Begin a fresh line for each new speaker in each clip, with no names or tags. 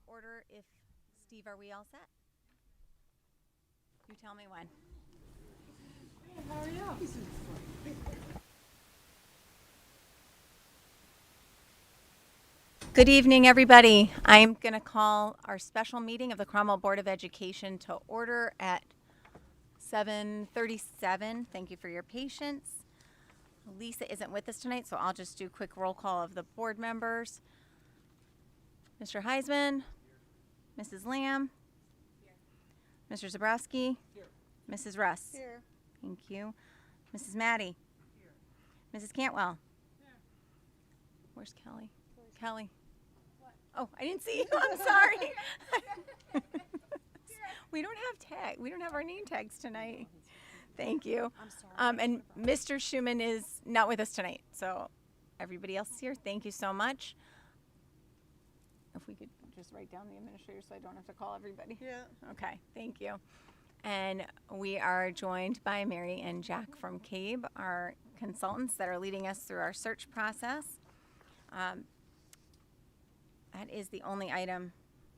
order. If Steve, are we all set? You tell me when.
How are you?
Good evening, everybody. I'm going to call our special meeting of the Cromwell Board of Education to order at 7:37. Thank you for your patience. Lisa isn't with us tonight, so I'll just do a quick roll call of the board members. Mr. Heisman, Mrs. Lamb, here. Mr. Zabrowski, here. Mrs. Russ,
Here.
Thank you. Mrs. Maddie, here. Mrs. Cantwell, here. Where's Kelly? Kelly. What? Oh, I didn't see you. I'm sorry. We don't have tag. We don't have our name tags tonight. Thank you.
I'm sorry.
And Mr. Schumann is not with us tonight, so everybody else is here. Thank you so much. If we could just write down the administrator so I don't have to call everybody.
Yeah.
Okay, thank you. And we are joined by Mary and Jack from CABE, our consultants that are leading us through our search process. That is the only item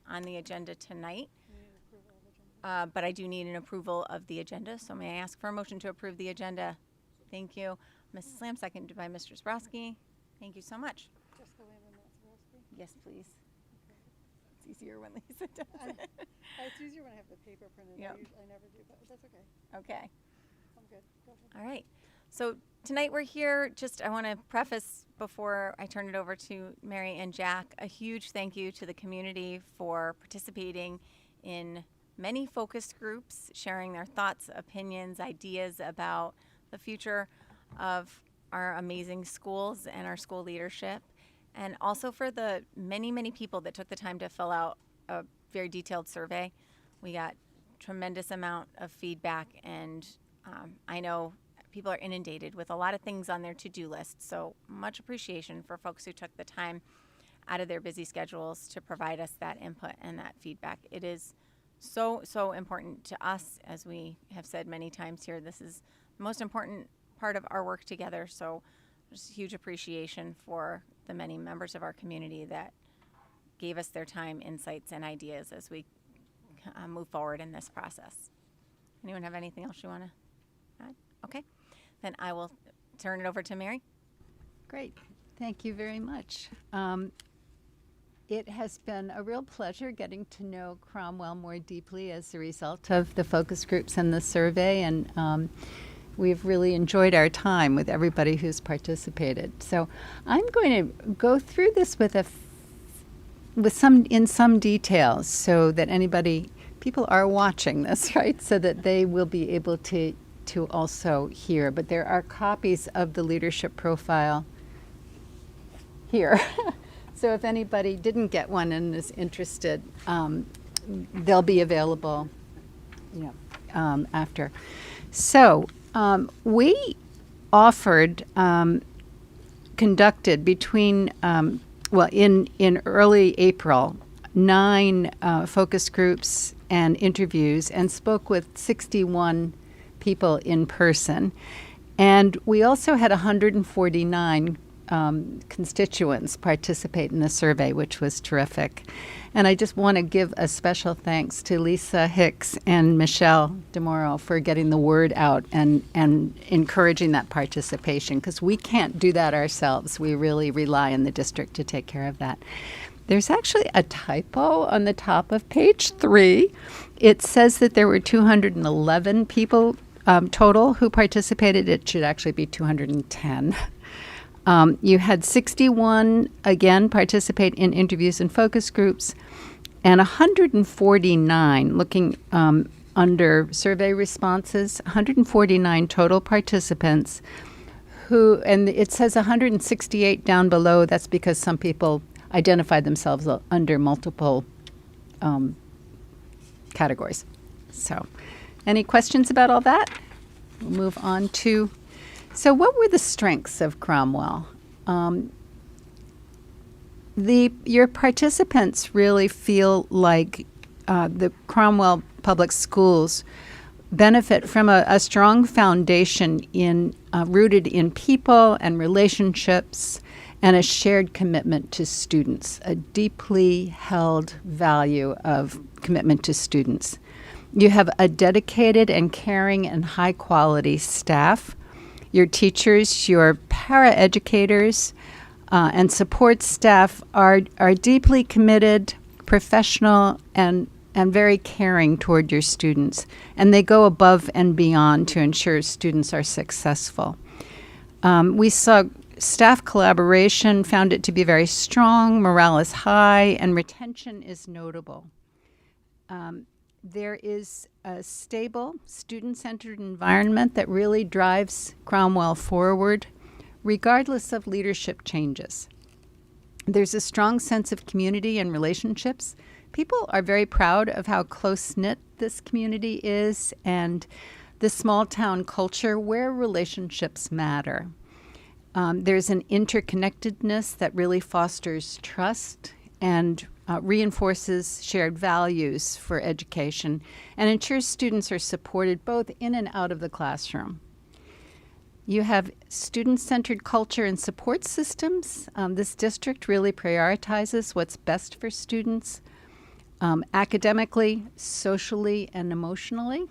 on the agenda tonight. But I do need an approval of the agenda, so may I ask for a motion to approve the agenda? Thank you. Mrs. Lamb, seconded by Mr. Zabrowski. Thank you so much.
Just the Lamb and not Zabrowski?
Yes, please.
Okay.
It's easier when Lisa does it.
It's easier when I have the paper printed.
Yep.
I never do, but that's okay.
Okay.
I'm good. Go ahead.
All right. So tonight we're here, I want to preface before I turn it over to Mary and Jack, a huge thank you to the community for participating in many focus groups, sharing their thoughts, opinions, ideas about the future of our amazing schools and our school leadership. And also for the many, many people that took the time to fill out a very detailed survey. We got tremendous amount of feedback, and I know people are inundated with a lot of things on their to-do list. So much appreciation for folks who took the time out of their busy schedules to provide us that input and that feedback. It is so important to us, as we have said many times here. This is the most important part of our work together. So just huge appreciation for the many members of our community that gave us their time, insights, and ideas as we move forward in this process. Anyone have anything else you want to add? Okay, then I will turn it over to Mary.
Great. Thank you very much. It has been a real pleasure getting to know Cromwell more deeply as a result of the focus groups and the survey, and we've really enjoyed our time with everybody who's participated. So I'm going to go through this in some details so that people are watching this, right? So that they will be able to also hear. But there are copies of the leadership profile here. So if anybody didn't get one and is interested, they'll be available, after. So we conducted between, in early April, 9 focus groups and interviews, and spoke with 61 people in person. And we also had 149 constituents participate in the survey, which was terrific. And I just want to give a special thanks to Lisa Hicks and Michelle DeMoro for getting the word out and encouraging that participation, because we can't do that ourselves. We really rely on the district to take care of that. There's actually a typo on the top of page 3. It says that there were 211 people total who participated. It should actually be 210. You had 61, again, participate in interviews and focus groups, and 149, looking under survey responses, 149 total participants and it says 168 down below. That's because some people identified themselves under multiple categories. So, any questions about all that? We'll move on to... So what were the strengths of Cromwell? Your participants really feel like the Cromwell Public Schools benefit from a strong foundation rooted in people and relationships and a shared commitment to students, a deeply held value of commitment to students. You have a dedicated and caring and high-quality staff. Your teachers, your paraeducators, and support staff are deeply committed, professional, and very caring toward your students. And they go above and beyond to ensure students are successful. We saw staff collaboration, found it to be very strong, morale is high, and retention is notable. There is a stable, student-centered environment that really drives Cromwell forward, regardless of leadership changes. There's a strong sense of community and relationships. People are very proud of how close-knit this community is and the small-town culture where relationships matter. There's an interconnectedness that really fosters trust and reinforces shared values for education and ensures students are supported both in and out of the classroom. You have student-centered culture and support systems. This district really prioritizes what's best for students academically, socially, and emotionally.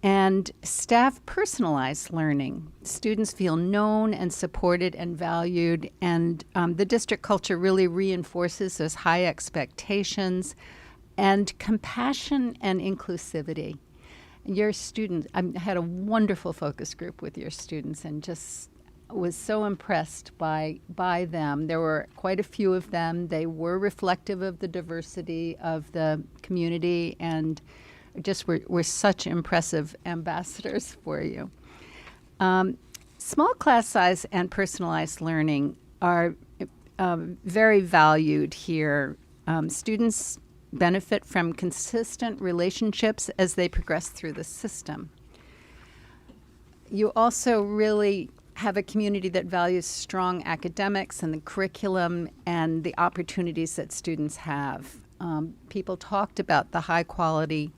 And staff personalize learning. Students feel known and supported and valued, and the district culture really reinforces those high expectations and compassion and inclusivity. Your students, I had a wonderful focus group with your students and just was so impressed by them. There were quite a few of them. They were reflective of the diversity of the community and just were such impressive ambassadors for you. Small class size and personalized learning are very valued here. Students benefit from consistent relationships as they progress through the system. You also really have a community that values strong academics and the curriculum and the opportunities that students have. People talked about the high quality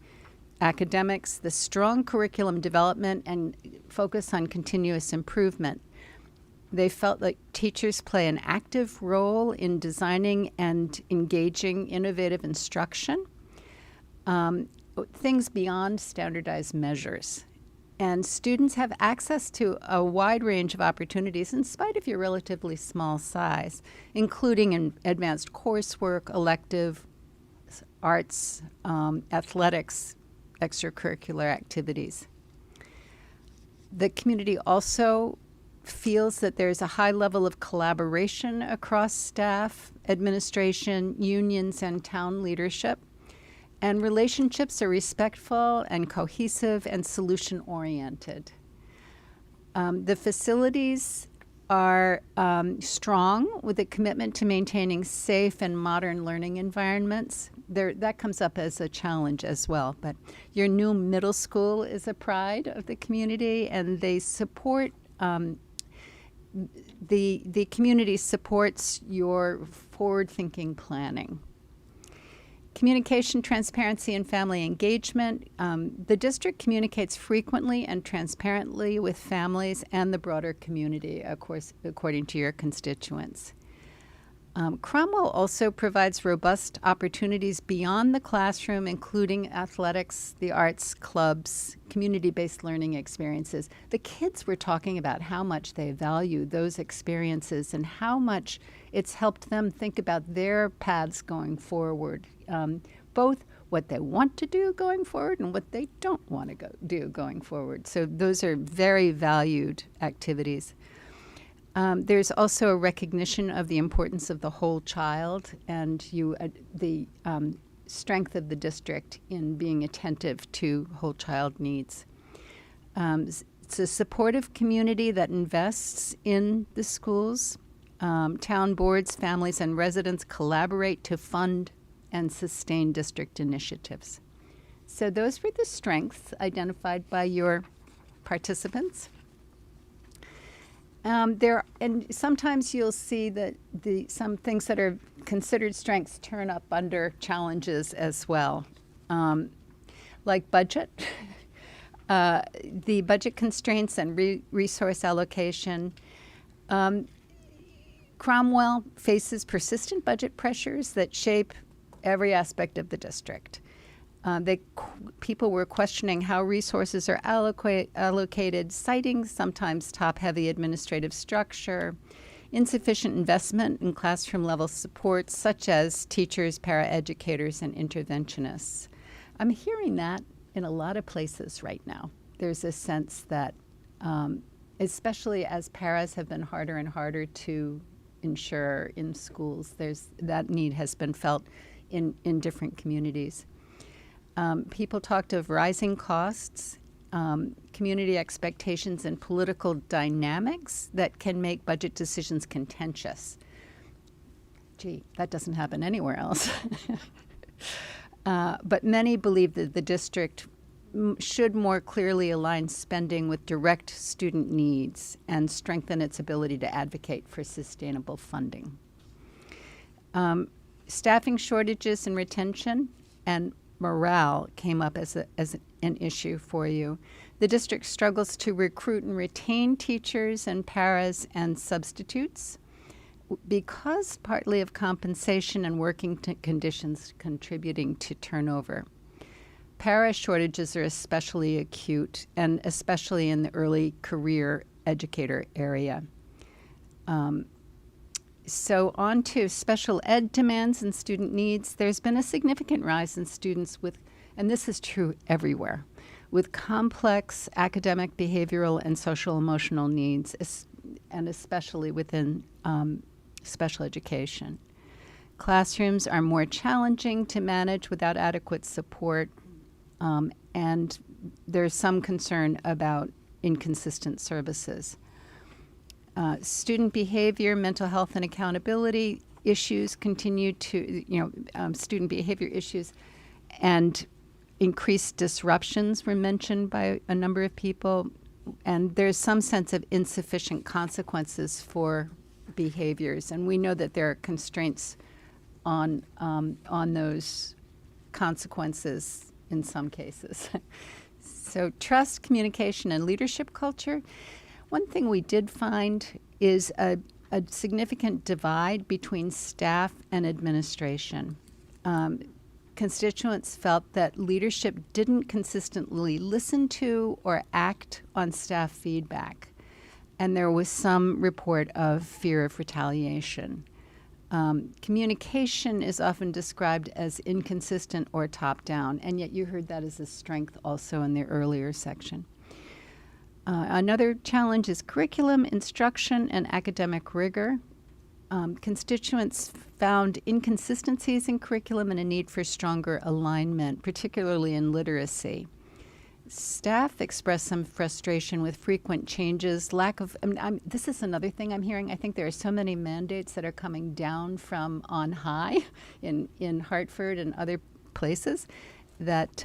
academics, the strong curriculum development, and focus on continuous improvement. They felt like teachers play an active role in designing and engaging innovative instruction, things beyond standardized measures. And students have access to a wide range of opportunities in spite of your relatively small size, including in advanced coursework, elective, arts, athletics, extracurricular activities. The community also feels that there's a high level of collaboration across staff, administration, unions, and town leadership. And relationships are respectful and cohesive and solution-oriented. The facilities are strong with a commitment to maintaining safe and modern learning environments. That comes up as a challenge as well. But your new middle school is a pride of the community, and they support the community supports your forward-thinking planning. Communication, transparency, and family engagement. The district communicates frequently and transparently with families and the broader community, of course, according to your constituents. Cromwell also provides robust opportunities beyond the classroom, including athletics, the arts, clubs, community-based learning experiences. The kids were talking about how much they value those experiences and how much it's helped them think about their paths going forward, both what they want to do going forward and what they don't want to do going forward. So those are very valued activities. There's also a recognition of the importance of the whole child and the strength of the district in being attentive to whole child needs. It's a supportive community that invests in the schools. Town boards, families, and residents collaborate to fund and sustain district initiatives. So those were the strengths identified by your participants. And sometimes you'll see that some things that are considered strengths turn up under challenges as well, like budget, the budget constraints and resource allocation. Cromwell faces persistent budget pressures that shape every aspect of the district. People were questioning how resources are allocated, citing sometimes top-heavy administrative structure, insufficient investment in classroom-level support, such as teachers, paraeducators, and interventionists. I'm hearing that in a lot of places right now. There's a sense that, especially as paras have been harder and harder to ensure in schools, that need has been felt in different communities. People talked of rising costs, community expectations, and political dynamics that can make budget decisions contentious. Gee, that doesn't happen anywhere else. But many believe that the district should more clearly align spending with direct student needs and strengthen its ability to advocate for sustainable funding. Staffing shortages and retention and morale came up as an issue for you. The district struggles to recruit and retain teachers and paras and substitutes because partly of compensation and working conditions contributing to turnover. Para shortages are especially acute, and especially in the early career educator area. So on to special ed demands and student needs. There's been a significant rise in students with, and this is true everywhere, with complex academic, behavioral, and social emotional needs, and especially within special education. Classrooms are more challenging to manage without adequate support, and there's some concern about inconsistent services. Student behavior, mental health, and accountability issues continue to, student behavior issues and increased disruptions were mentioned by a number of people. And there's some sense of insufficient consequences for behaviors. And we know that there are constraints on those consequences in some cases. So trust, communication, and leadership culture. One thing we did find is a significant divide between staff and administration. Constituents felt that leadership didn't consistently listen to or act on staff feedback, and there was some report of fear of retaliation. Communication is often described as inconsistent or top-down, and yet you heard that as a strength also in the earlier section. Another challenge is curriculum, instruction, and academic rigor. Constituents found inconsistencies in curriculum and a need for stronger alignment, particularly in literacy. Staff expressed some frustration with frequent changes, lack of, this is another thing I'm hearing. I think there are so many mandates that are coming down from on high in Hartford and other places that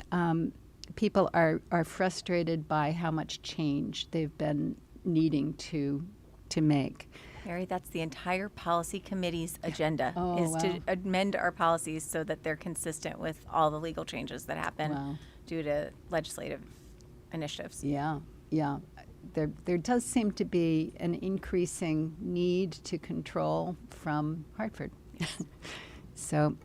people are frustrated by how much change they've been needing to make.
Mary, that's the entire policy committee's agenda, to amend our policies so that they're consistent with all the legal changes that happen due to legislative initiatives.
Yeah. There does seem to be an increasing need to control from Hartford. So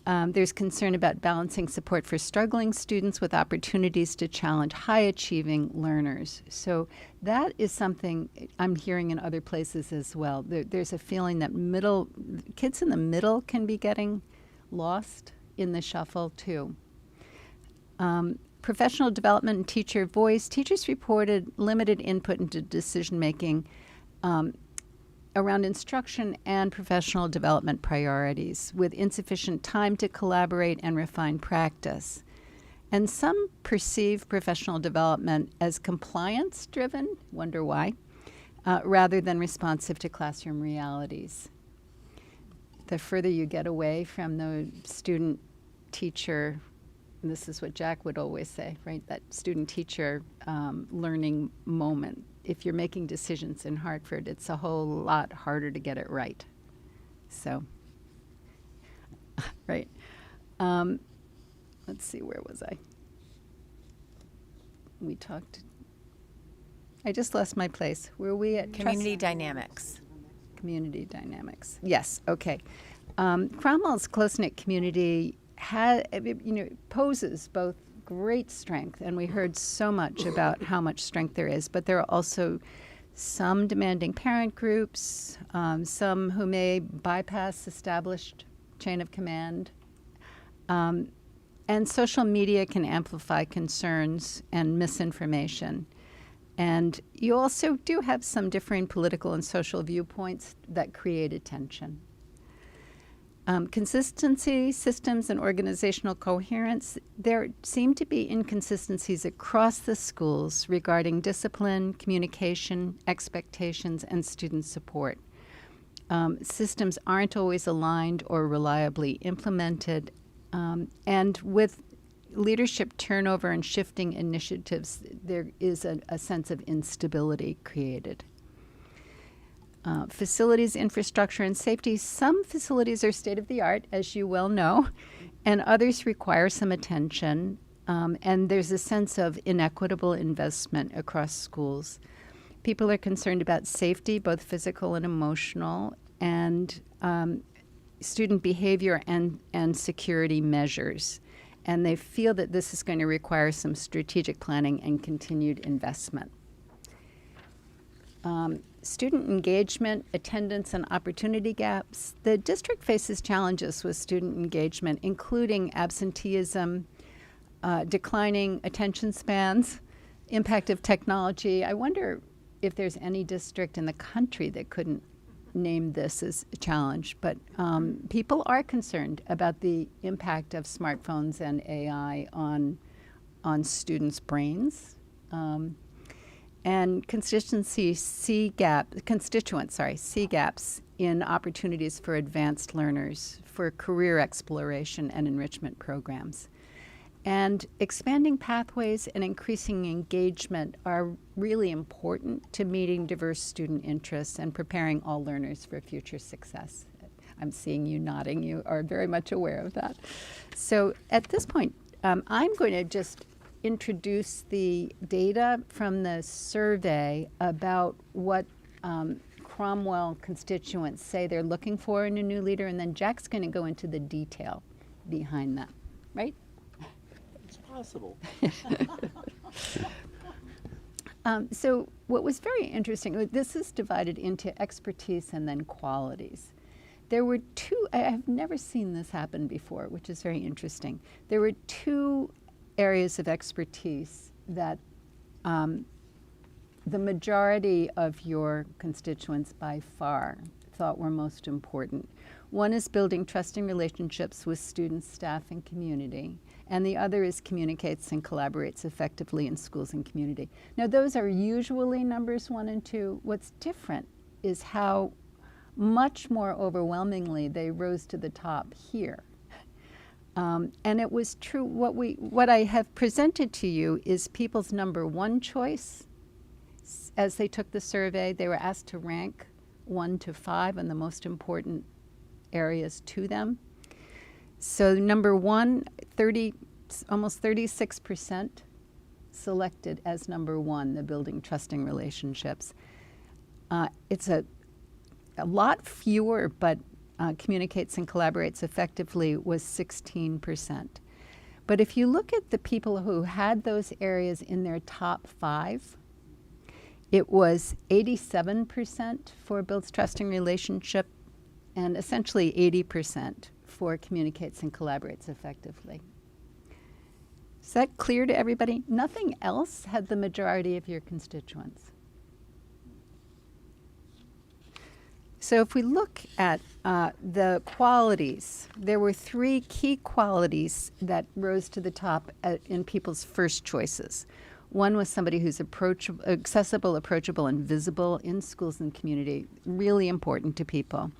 there's concern about balancing support for struggling students with opportunities to challenge high-achieving learners. So that is something I'm hearing in other places as well. There's a feeling that kids in the middle can be getting lost in the shuffle too. Professional development and teacher voice. Teachers reported limited input into decision-making around instruction and professional development priorities, with insufficient time to collaborate and refine practice. And some perceive professional development as compliance-driven, wonder why, rather than responsive to classroom realities. The further you get away from the student-teacher, and this is what Jack would always say, right, that student-teacher learning moment. If you're making decisions in Hartford, it's a whole lot harder to get it right. So, right. Let's see, where was I? We talked. I just lost my place. Were we at
Community dynamics.
community dynamics. Yes, okay. Cromwell's close-knit community poses both great strength, and we heard so much about how much strength there is, but there are also some demanding parent groups, some who may bypass established chain of command. And social media can amplify concerns and misinformation. And you also do have some differing political and social viewpoints that create attention. Consistency, systems, and organizational coherence. There seem to be inconsistencies across the schools regarding discipline, communication, expectations, and student support. Systems aren't always aligned or reliably implemented. And with leadership turnover and shifting initiatives, there is a sense of instability created. Facilities, infrastructure, and safety. Some facilities are state-of-the-art, as you well know, and others require some attention. And there's a sense of inequitable investment across schools. People are concerned about safety, both physical and emotional, and student behavior and security measures. And they feel that this is going to require some strategic planning and continued investment. Student engagement, attendance, and opportunity gaps. The district faces challenges with student engagement, including absenteeism, declining attention spans, impact of technology. I wonder if there's any district in the country that couldn't name this as a challenge, but people are concerned about the impact of smartphones and AI on students' brains. And C gaps in opportunities for advanced learners, for career exploration and enrichment programs. And expanding pathways and increasing engagement are really important to meeting diverse student interests and preparing all learners for future success. I'm seeing you nodding. You are very much aware of that. So at this point, I'm going to just introduce the data from the survey about what Cromwell constituents say they're looking for in a new leader, and then Jack's going to go into the detail behind that, right?
It's possible.
So what was very interesting, this is divided into expertise and then qualities. There were two, I have never seen this happen before, which is very interesting. There were two areas of expertise that the majority of your constituents by far thought were most important. One is building trusting relationships with students, staff, and community, and the other is communicates and collaborates effectively in schools and community. Now, those are usually numbers 1 and 2. What's different is how much more overwhelmingly they rose to the top here. And it was true, what I have presented to you is people's number 1 choice. As they took the survey, they were asked to rank 1 to 5 on the most important areas to them. So number 1, almost 36% selected as number 1, the building trusting relationships. It's a lot fewer, but communicates and collaborates effectively was 16%. But if you look at the people who had those areas in their top 5, it was 87% for builds trusting relationship and essentially 80% for communicates and collaborates effectively. Is that clear to everybody? Nothing else had the majority of your constituents. So if we look at the qualities, there were 3 key qualities that rose to the top in people's first choices. One was somebody who's accessible, approachable, and visible in schools and community, really important to people.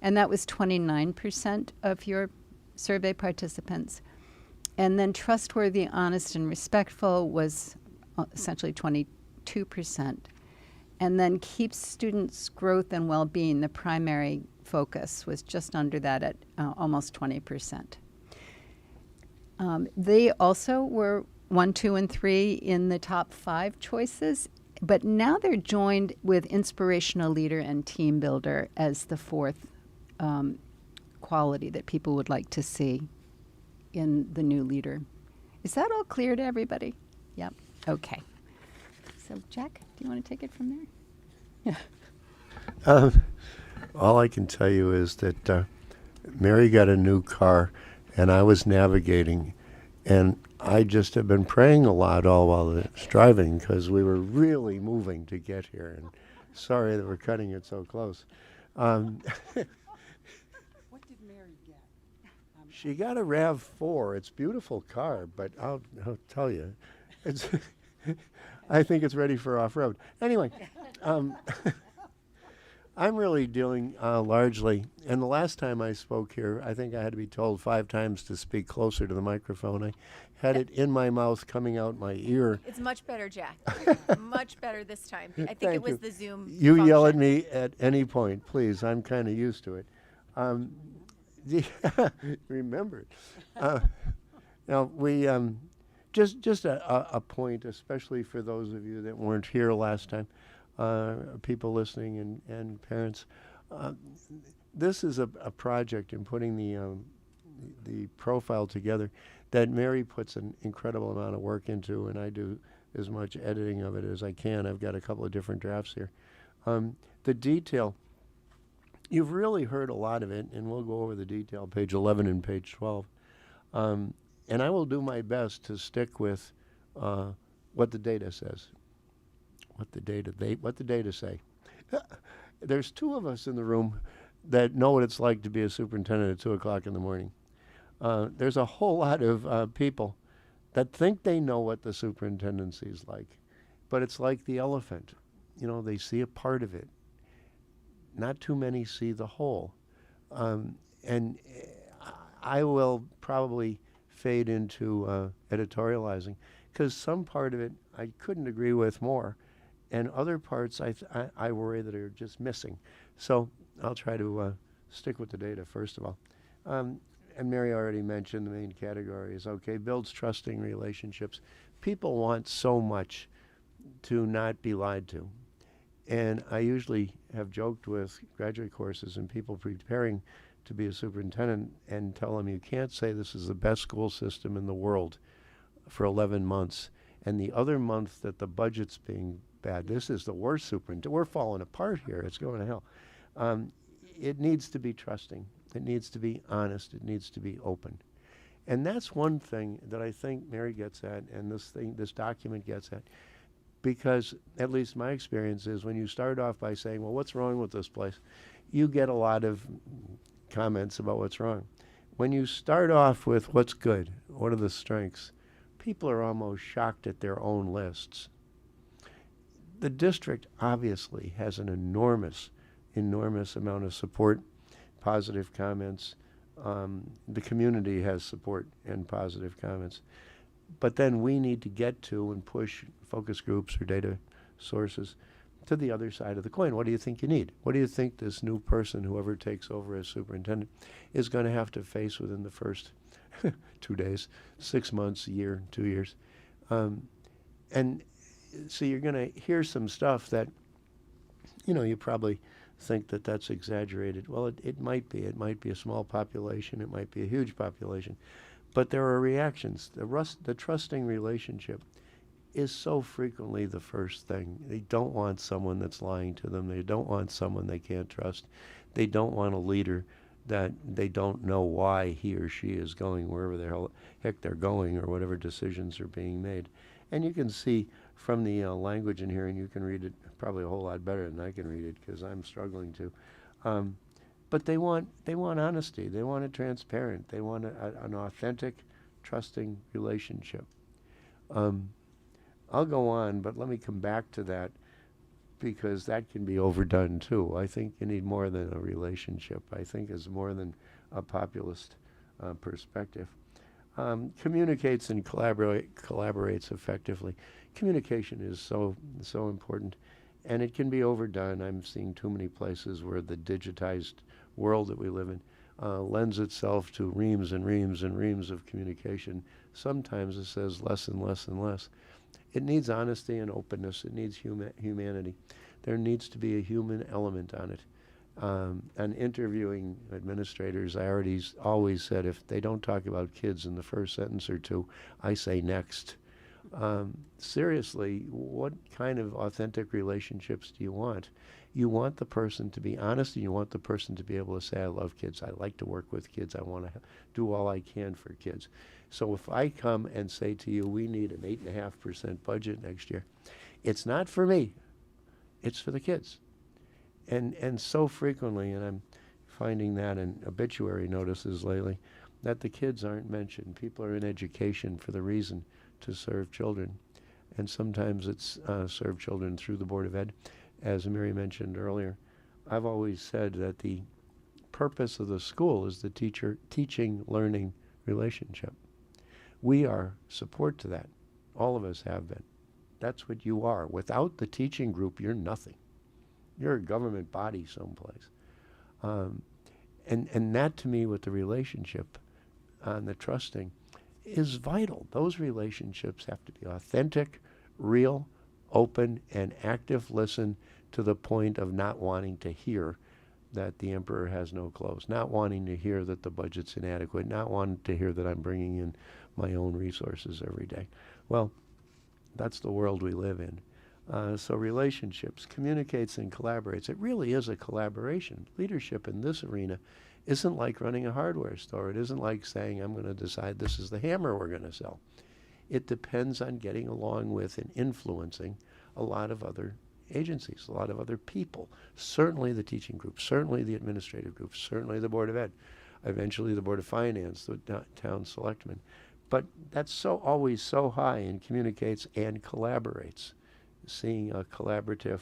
And that was 29% of your survey participants. And then trustworthy, honest, and respectful was essentially 22%. And then keeps students' growth and well-being, the primary focus, was just under that at almost 20%. They also were 1, 2, and 3 in the top 5 choices. But now they're joined with inspirational leader and team builder as the fourth quality that people would like to see in the new leader. Is that all clear to everybody? Yep. Okay. So, Jack, do you want to take it from there? Yeah.
All I can tell you is that Mary got a new car, and I was navigating, and I just have been praying a lot all while I was driving because we were really moving to get here, and sorry that we're cutting it so close.
What did Mary get?
She got a RAV4. It's a beautiful car, but I'll tell you, it's I think it's ready for off-road. Anyway, I'm really dealing largely, and the last time I spoke here, I think I had to be told 5 times to speak closer to the microphone. I had it in my mouth, coming out my ear.
It's much better, Jack. Much better this time. I think
Thank
it was
you.
the Zoom
You yell at
function.
me at any point, please. I'm kind of used to it. Remember it. Now, we just a point, especially for those of you that weren't here last time, people listening and parents. This is a project in putting the profile together that Mary puts an incredible amount of work into, and I do as much editing of it as I can. I've got a couple of different drafts here. The detail, you've really heard a lot of it, and we'll go over the detail, page 11 and page 12. And I will do my best to stick with what the data says. What the data say. There's 2 of us in the room that know what it's like to be a superintendent at 2 o'clock in the morning. There's a whole lot of people that think they know what the superintendency is like, but it's like the elephant. You know, they see a part of it. Not too many see the whole. And I will probably fade into editorializing because some part of it I couldn't agree with more, and other parts I worry that are just missing. So I'll try to stick with the data first of all. And Mary already mentioned the main categories. Okay, builds trusting relationships. People want so much to not be lied to. And I usually have joked with graduate courses and people preparing to be a superintendent and tell them you can't say this is the best school system in the world for 11 months. And the other month that the budget's being bad, this is the worst superintendent. We're falling apart here. It's going to hell. It needs to be trusting. It needs to be honest. It needs to be open. And that's one thing that I think Mary gets at and this document gets at. Because at least my experience is when you start off by saying, well, what's wrong with this place? You get a lot of comments about what's wrong. When you start off with what's good, what are the strengths, people are almost shocked at their own lists. The district obviously has an enormous amount of support, positive comments. The community has support and positive comments. But then we need to get to and push focus groups or data sources to the other side of the coin. What do you think you need? What do you think this new person, whoever takes over as superintendent, is going to have to face within the first 2 days, 6 months, a year, 2 years? And so you're going to hear some stuff that, you probably think that that's exaggerated. Well, it might be. It might be a small population. It might be a huge population. But there are reactions. The trusting relationship is so frequently the first thing. They don't want someone that's lying to them. They don't want someone they can't trust. They don't want a leader that they don't know why he or she is going wherever the heck they're going or whatever decisions are being made. And you can see from the language in here, and you can read it probably a whole lot better than I can read it because I'm struggling to. But they want honesty. They want it transparent. They want an authentic, trusting relationship. I'll go on, but let me come back to that because that can be overdone too. I think you need more than a relationship. I think it's more than a populist perspective. Communicates and collaborates effectively. Communication is so important, and it can be overdone. I'm seeing too many places where the digitized world that we live in lends itself to reams and reams and reams of communication. Sometimes it says less and less and less. It needs honesty and openness. It needs humanity. There needs to be a human element on it. And interviewing administrators, I always said if they don't talk about kids in the first sentence or two, I say next. Seriously, what kind of authentic relationships do you want? You want the person to be honest, and you want the person to be able to say, I love kids, I like to work with kids, I want to do all I can for kids. So if I come and say to you, we need an 8.5% budget next year, it's not for me, it's for the kids. And so frequently, and I'm finding that in obituary notices lately, that the kids aren't mentioned. People are in education for the reason to serve children. And sometimes it's serve children through the Board of Ed. As Mary mentioned earlier, I've always said that the purpose of the school is the teaching-learning relationship. We are support to that. All of us have been. That's what you are. Without the teaching group, you're nothing. You're a government body someplace. And that, to me, with the relationship and the trusting, is vital. Those relationships have to be authentic, real, open, and active listen to the point of not wanting to hear that the emperor has no clothes, not wanting to hear that the budget's inadequate, not wanting to hear that I'm bringing in my own resources every day. Well, that's the world we live in. So relationships, communicates and collaborates. It really is a collaboration. Leadership in this arena isn't like running a hardware store. It isn't like saying, I'm going to decide this is the hammer we're going to sell. It depends on getting along with and influencing a lot of other agencies, a lot of other people. Certainly the teaching group, certainly the administrative group, certainly the Board of Ed, eventually the Board of Finance, the town selectmen. But that's always so high and communicates and collaborates, seeing a collaborative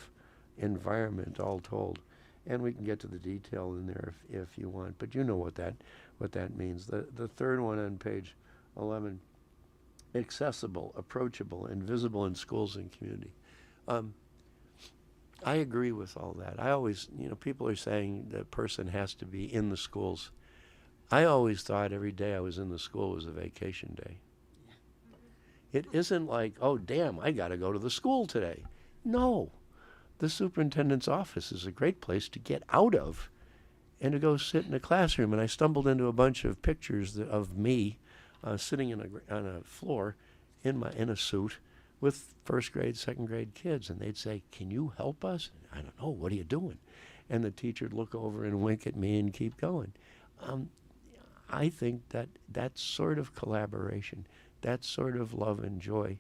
environment all told. And we can get to the detail in there if you want, but you know what that means. The third one on page 11, accessible, approachable, and visible in schools and community. I agree with all that. I always, people are saying the person has to be in the schools. I always thought every day I was in the school was a vacation day. It isn't like, oh, damn, I got to go to the school today. No. The superintendent's office is a great place to get out of and to go sit in a classroom. And I stumbled into a bunch of pictures of me sitting on a floor in a suit with first grade, second grade kids. And they'd say, can you help us? I don't know. What are you doing? And the teacher'd look over and wink at me and keep going. I think that sort of collaboration, that sort of love and joy,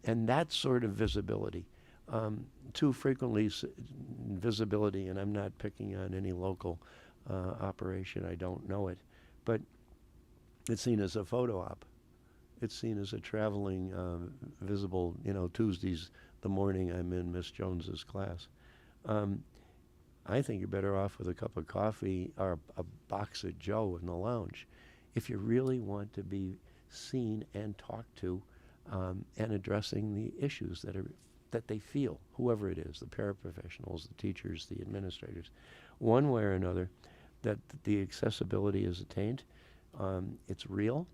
and that sort of visibility. Too frequently visibility, and I'm not picking on any local operation, I don't know it, but it's seen as a photo op. It's seen as a traveling visible, Tuesdays, the morning I'm in Miss Jones's class. I think you're better off with a cup of coffee or a box of Joe in the lounge if you really want to be seen and talked to and addressing the issues that they feel, whoever it is, the paraprofessionals, the teachers, the administrators, one way or another, that the accessibility is attained. It's real,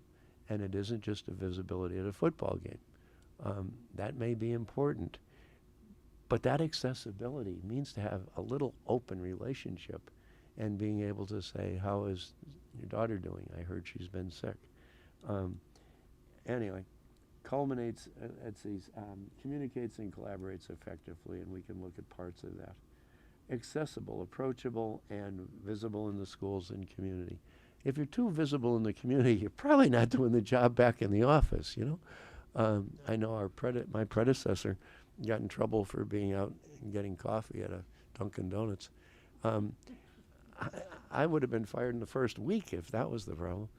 and it isn't just a visibility at a football game. That may be important, but that accessibility means to have a little open relationship and being able to say, how is your daughter doing? I heard she's been sick. Anyway, culminates, communicates and collaborates effectively, and we can look at parts of that. Accessible, approachable, and visible in the schools and community. If you're too visible in the community, you're probably not doing the job back in the office, I know my predecessor got in trouble for being out and getting coffee at a Dunkin' Donuts. I would have been fired in the first week if that was the problem.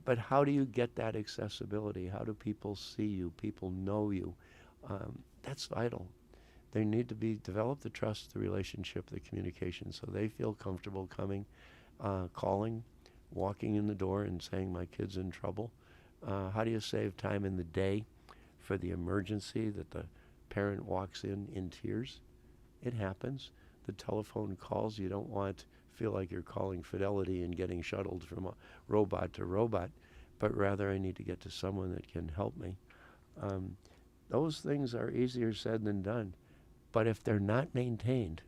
But how do you get that accessibility? How do people see you? People know you? That's vital. They need to develop the trust, the relationship, the communication, so they feel comfortable coming, calling, walking in the door and saying, my kid's in trouble. How do you save time in the day for the emergency that the parent walks in tears? It happens. The telephone calls, you don't feel like you're calling Fidelity and getting shuttled from a robot to robot, but rather I need to get to someone that can help me. Those things are easier said than done. But if they're not maintained,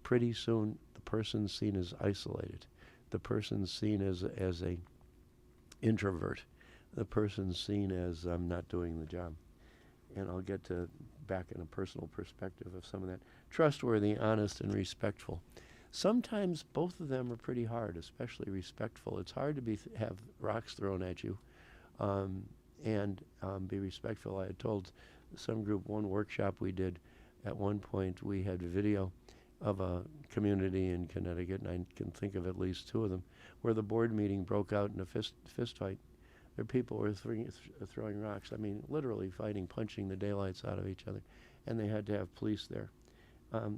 pretty soon the person's seen as isolated. The person's seen as a introvert. The person's seen as I'm not doing the job. And I'll get to back in a personal perspective of some of that. Trustworthy, honest, and respectful. Sometimes both of them are pretty hard, especially respectful. It's hard to have rocks thrown at you and be respectful. I had told some group one workshop we did, at one point we had video of a community in Connecticut, and I can think of at least two of them, where the board meeting broke out in a fist fight. Their people were throwing rocks. I mean, literally fighting, punching the daylights out of each other, and they had to have police there.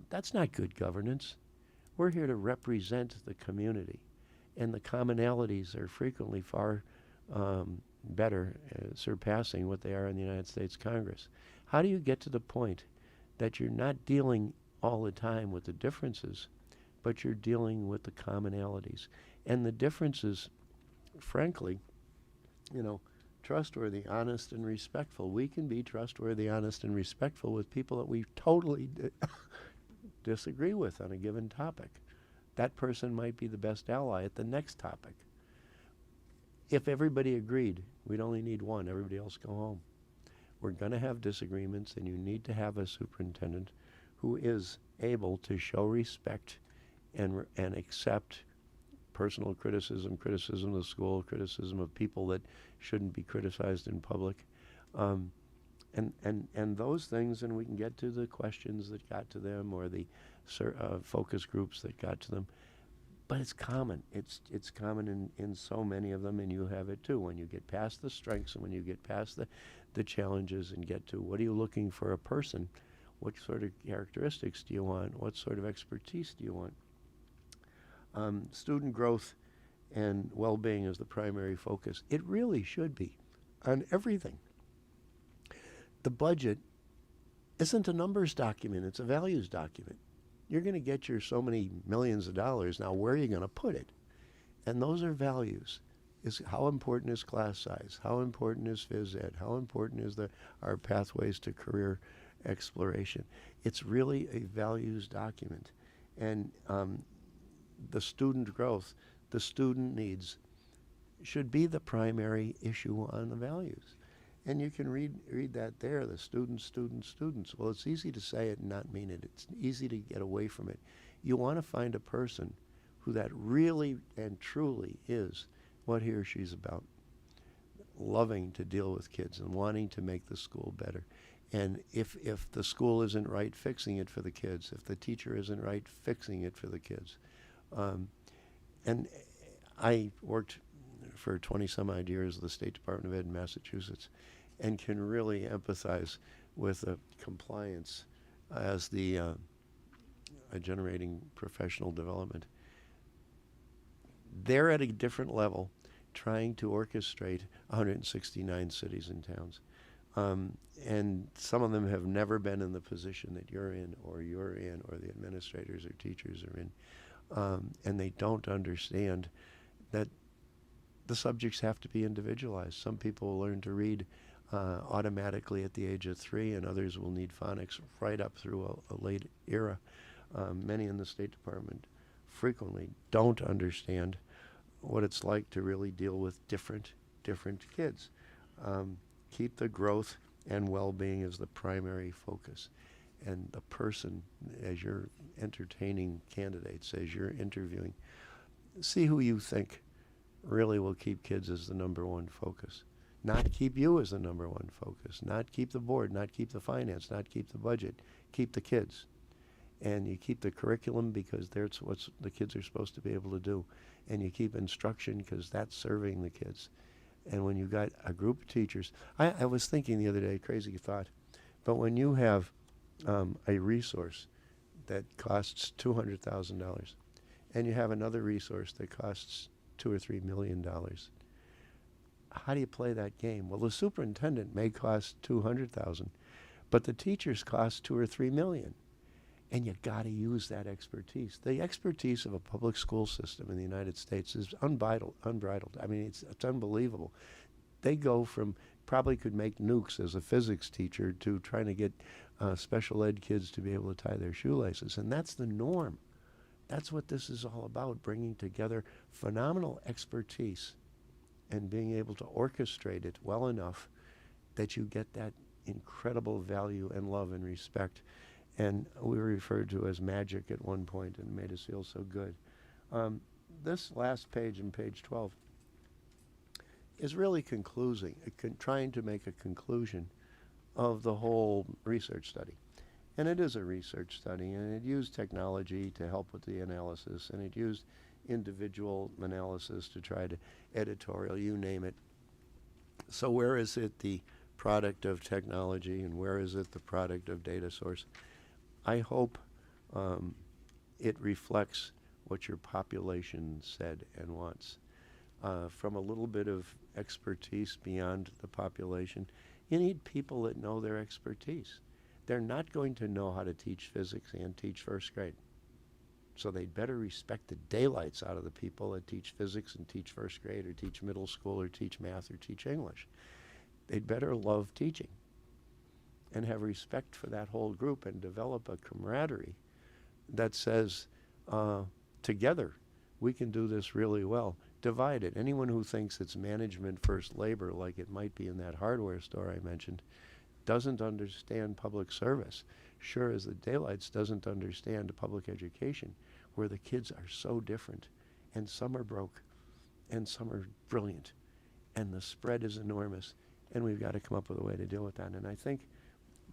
That's not good governance. We're here to represent the community, and the commonalities are frequently far better, surpassing what they are in the United States Congress. How do you get to the point that you're not dealing all the time with the differences, but you're dealing with the commonalities? And the differences, frankly, trustworthy, honest, and respectful. We can be trustworthy, honest, and respectful with people that we totally disagree with on a given topic. That person might be the best ally at the next topic. If everybody agreed, we'd only need one. Everybody else go home. We're going to have disagreements, and you need to have a superintendent who is able to show respect and accept personal criticism of the school, criticism of people that shouldn't be criticized in public, and those things, and we can get to the questions that got to them or the focus groups that got to them. But it's common. It's common in so many of them, and you have it too. When you get past the strengths and when you get past the challenges and get to what are you looking for a person, what sort of characteristics do you want, what sort of expertise do you want. Student growth and well-being is the primary focus. It really should be on everything. The budget isn't a numbers document, it's a values document. You're going to get your so many millions of dollars. Now, where are you going to put it? And those are values. Is how important is class size? How important is phys ed? How important is our pathways to career exploration? It's really a values document. And the student growth, the student needs should be the primary issue on the values. And you can read that there, the students. Well, it's easy to say it and not mean it. It's easy to get away from it. You want to find a person who that really and truly is what he or she's about. Loving to deal with kids and wanting to make the school better. And if the school isn't right, fixing it for the kids. If the teacher isn't right, fixing it for the kids. And I worked for 20 some odd years at the State Department of Ed in Massachusetts and can really empathize with compliance as the generating professional development. They're at a different level trying to orchestrate 169 cities and towns. And some of them have never been in the position that you're in or the administrators or teachers are in. And they don't understand that the subjects have to be individualized. Some people will learn to read automatically at the age of 3, and others will need phonics right up through a late era. Many in the State Department frequently don't understand what it's like to really deal with different kids. Keep the growth and well-being as the primary focus. And the person, as you're entertaining candidates, as you're interviewing, see who you think really will keep kids as the number one focus. Not keep you as the number one focus. Not keep the board, not keep the finance, not keep the budget. Keep the kids. And you keep the curriculum because that's what the kids are supposed to be able to do. And you keep instruction because that's serving the kids. And when you've got a group of teachers, I was thinking the other day, crazy thought, but when you have a resource that costs $200,000 and you have another resource that costs $2 or $3 million, how do you play that game? Well, the superintendent may cost $200,000, but the teachers cost $2 or $3 million. And you got to use that expertise. The expertise of a public school system in the United States is unbridled. I mean, it's unbelievable. They go from probably could make nukes as a physics teacher to trying to get special ed kids to be able to tie their shoelaces. And that's the norm. That's what this is all about, bringing together phenomenal expertise and being able to orchestrate it well enough that you get that incredible value and love and respect. And we were referred to as magic at one point, and it made us feel so good. This last page, in page 12, is really trying to make a conclusion of the whole research study. And it is a research study, and it used technology to help with the analysis, and it used individual analysis to try to editorial, you name it. So where is it the product of technology, and where is it the product of data source? I hope it reflects what your population said and wants. From a little bit of expertise beyond the population, you need people that know their expertise. They're not going to know how to teach physics and teach first grade. So they'd better respect the daylights out of the people that teach physics and teach first grade or teach middle school or teach math or teach English. They'd better love teaching and have respect for that whole group and develop a camaraderie that says, together, we can do this really well. Divide it. Anyone who thinks it's management first labor, like it might be in that hardware store I mentioned, doesn't understand public service. Sure as the daylights doesn't understand public education, where the kids are so different, and some are broke, and some are brilliant, and the spread is enormous, and we've got to come up with a way to deal with that. And I think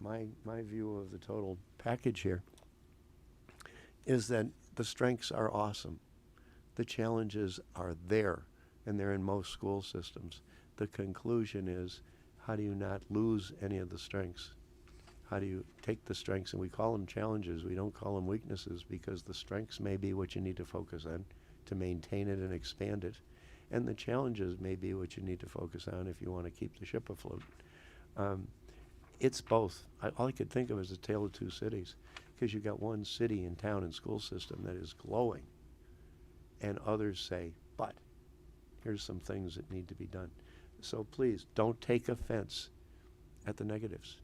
my view of the total package here is that the strengths are awesome. The challenges are there, and they're in most school systems. The conclusion is, how do you not lose any of the strengths? How do you take the strengths, and we call them challenges, we don't call them weaknesses, because the strengths may be what you need to focus on to maintain it and expand it, and the challenges may be what you need to focus on if you want to keep the ship afloat. It's both. All I could think of is a tale of two cities, because you've got one city and town and school system that is glowing, and others say, but here's some things that need to be done. So please, don't take offense at the negatives.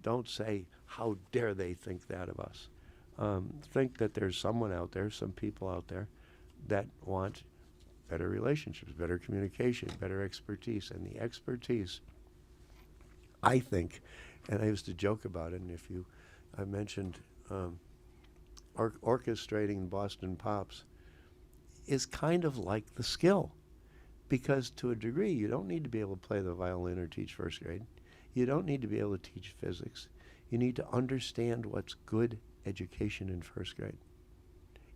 Don't say, how dare they think that of us. Think that there's someone out there, some people out there, that want better relationships, better communication, better expertise. And the expertise, I think, and I used to joke about it, and I mentioned orchestrating Boston Pops, is kind of like the skill. Because to a degree, you don't need to be able to play the violin or teach first grade. You don't need to be able to teach physics. You need to understand what's good education in first grade.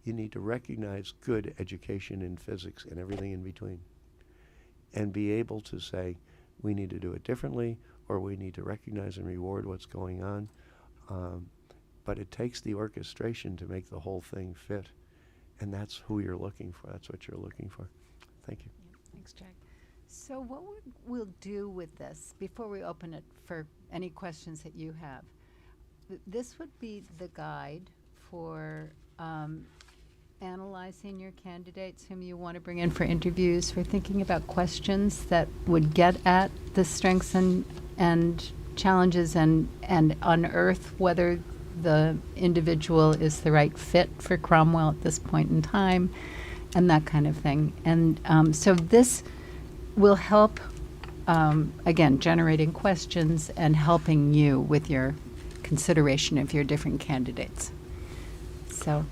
You need to recognize good education in physics and everything in between. And be able to say, we need to do it differently, or we need to recognize and reward what's going on. But it takes the orchestration to make the whole thing fit. And that's who you're looking for. That's what you're looking for. Thank you.
Thanks, Jack. So what we'll do with this, before we open it for any questions that you have, this would be the guide for analyzing your candidates whom you want to bring in for interviews, for thinking about questions that would get at the strengths and challenges and unearth whether the individual is the right fit for Cromwell at this point in time, and that kind of thing. And so this will help, again, generating questions and helping you with your consideration of your different candidates. So,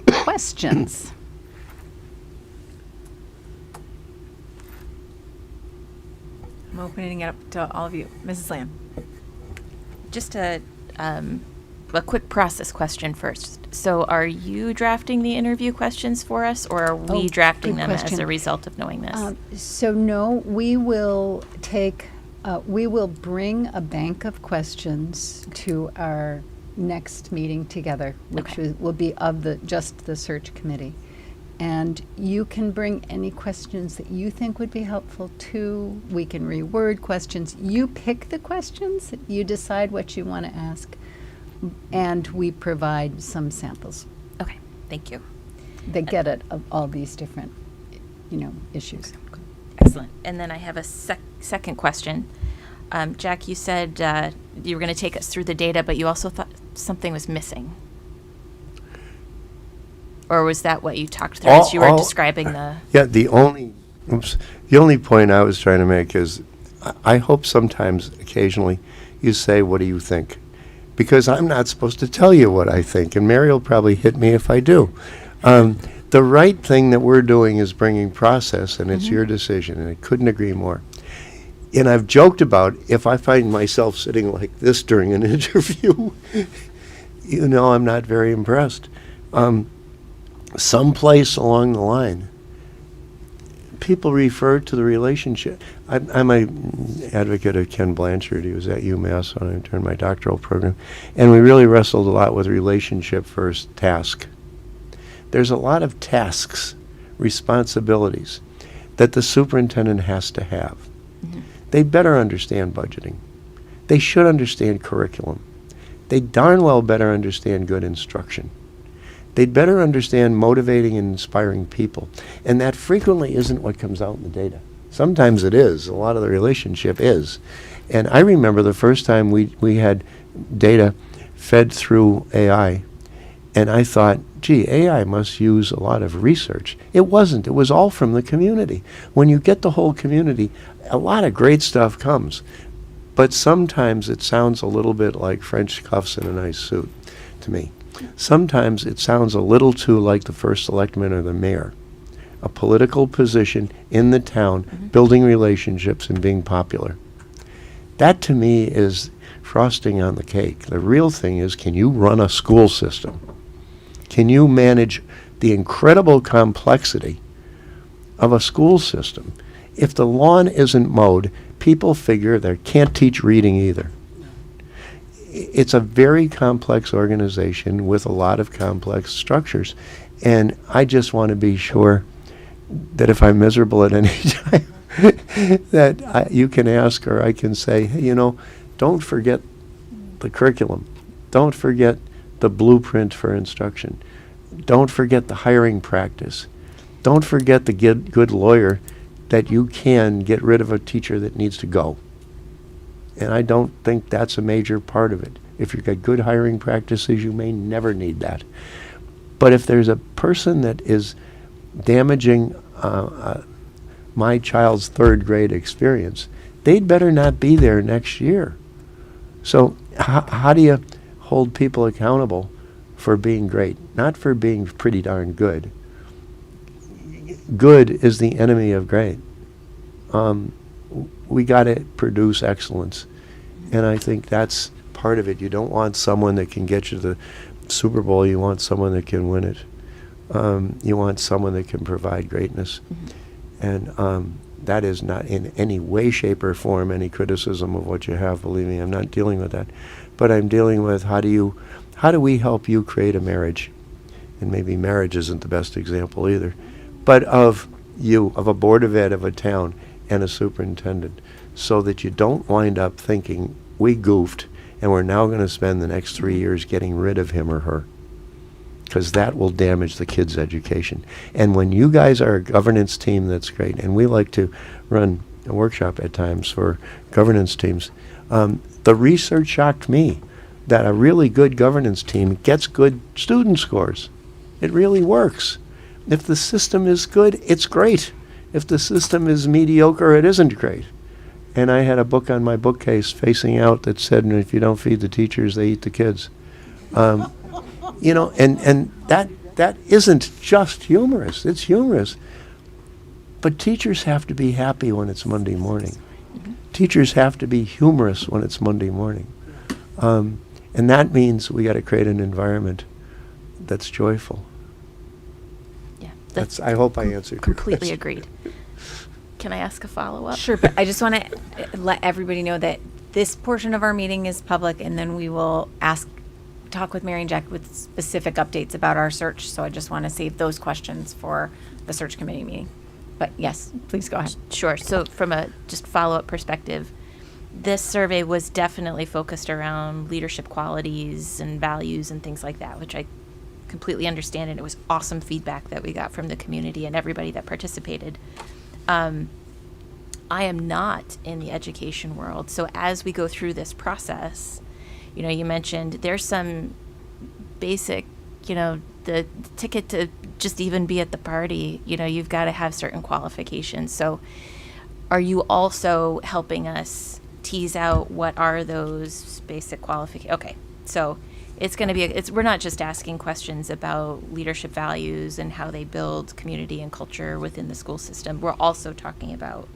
questions?
I'm opening it up to all of you. Mrs. Lamb.
Just a quick process question first. So are you drafting the interview questions for us, or are we drafting
good
them as
question.
a result of knowing this?
So no, we will bring a bank of questions to our next meeting together, which
Okay.
will be of just the search committee. And you can bring any questions that you think would be helpful too. We can reword questions. You pick the questions, you decide what you want to ask, and we provide some samples
Okay, thank you.
that get at all these different, issues.
Excellent. And then I have a second question. Jack, you said you were going to take us through the data, but you also thought something was missing. Or was that what you talked through as you were describing the...
Yeah, the only point I was trying to make is I hope sometimes, occasionally, you say, what do you think? Because I'm not supposed to tell you what I think, and Mary will probably hit me if I do. The right thing that we're doing is bringing process, and it's your decision, and I couldn't agree more. And I've joked about if I find myself sitting like this during an interview, you know I'm not very impressed. Someplace along the line, people refer to the relationship. I'm an advocate of Ken Blanchard. He was at UMass when I turned my doctoral program. And we really wrestled a lot with relationship versus task. There's a lot of tasks, responsibilities, that the superintendent has to have. They better understand budgeting. They should understand curriculum. They darn well better understand good instruction. They'd better understand motivating and inspiring people. And that frequently isn't what comes out in the data. Sometimes it is. A lot of the relationship is. And I remember the first time we had data fed through AI, and I thought, gee, AI must use a lot of research. It wasn't. It was all from the community. When you get the whole community, a lot of great stuff comes. But sometimes it sounds a little bit like French cuffs and a nice suit to me. Sometimes it sounds a little too like the first selectman or the mayor, a political position in the town, building relationships and being popular. That to me is frosting on the cake. The real thing is, can you run a school system? Can you manage the incredible complexity of a school system? If the lawn isn't mowed, people figure they can't teach reading either. It's a very complex organization with a lot of complex structures. And I just want to be sure that if I'm miserable at any time, that you can ask or I can say, hey, you know, don't forget the curriculum. Don't forget the blueprint for instruction. Don't forget the hiring practice. Don't forget the good lawyer that you can get rid of a teacher that needs to go. And I don't think that's a major part of it. If you've got good hiring practices, you may never need that. But if there's a person that is damaging my child's third grade experience, they'd better not be there next year. So how do you hold people accountable for being great, not for being pretty darn good? Good is the enemy of great. We got to produce excellence. And I think that's part of it. You don't want someone that can get you to the Super Bowl. You want someone that can win it. You want someone that can provide greatness. And that is not in any way, shape, or form any criticism of what you have. Believe me, I'm not dealing with that. But I'm dealing with how do we help you create a marriage? And maybe marriage isn't the best example either. But of a board of ed of a town and a superintendent, so that you don't wind up thinking we goofed and we're now going to spend the next 3 years getting rid of him or her, because that will damage the kids' education. And when you guys are a governance team, that's great. And we like to run a workshop at times for governance teams. The research shocked me that a really good governance team gets good student scores. It really works. If the system is good, it's great. If the system is mediocre, it isn't great. And I had a book on my bookcase facing out that said, if you don't feed the teachers, they eat the kids. You know, and that isn't just humorous. It's humorous. But teachers have to be happy when it's Monday morning. Teachers have to be humorous when it's Monday morning. And that means we got to create an environment that's joyful.
Yeah.
That's. I hope I answered your
Completely
question.
agreed. Can I ask a follow-up?
Sure, but I just want to let everybody know that this portion of our meeting is public, and then we will talk with Mary and Jack with specific updates about our search. So I just want to save those questions for the search committee meeting. But yes, please go ahead.
Sure. So from a just follow-up perspective, this survey was definitely focused around leadership qualities and values and things like that, which I completely understand, and it was awesome feedback that we got from the community and everybody that participated. I am not in the education world. So as we go through this process, you know, you mentioned there's some basic, you know, the ticket to just even be at the party, you know, you've got to have certain qualifications. So are you also helping us tease out what are those basic qualifications? Okay, so it's going to be, we're not just asking questions about leadership values and how they build community and culture within the school system. We're also talking about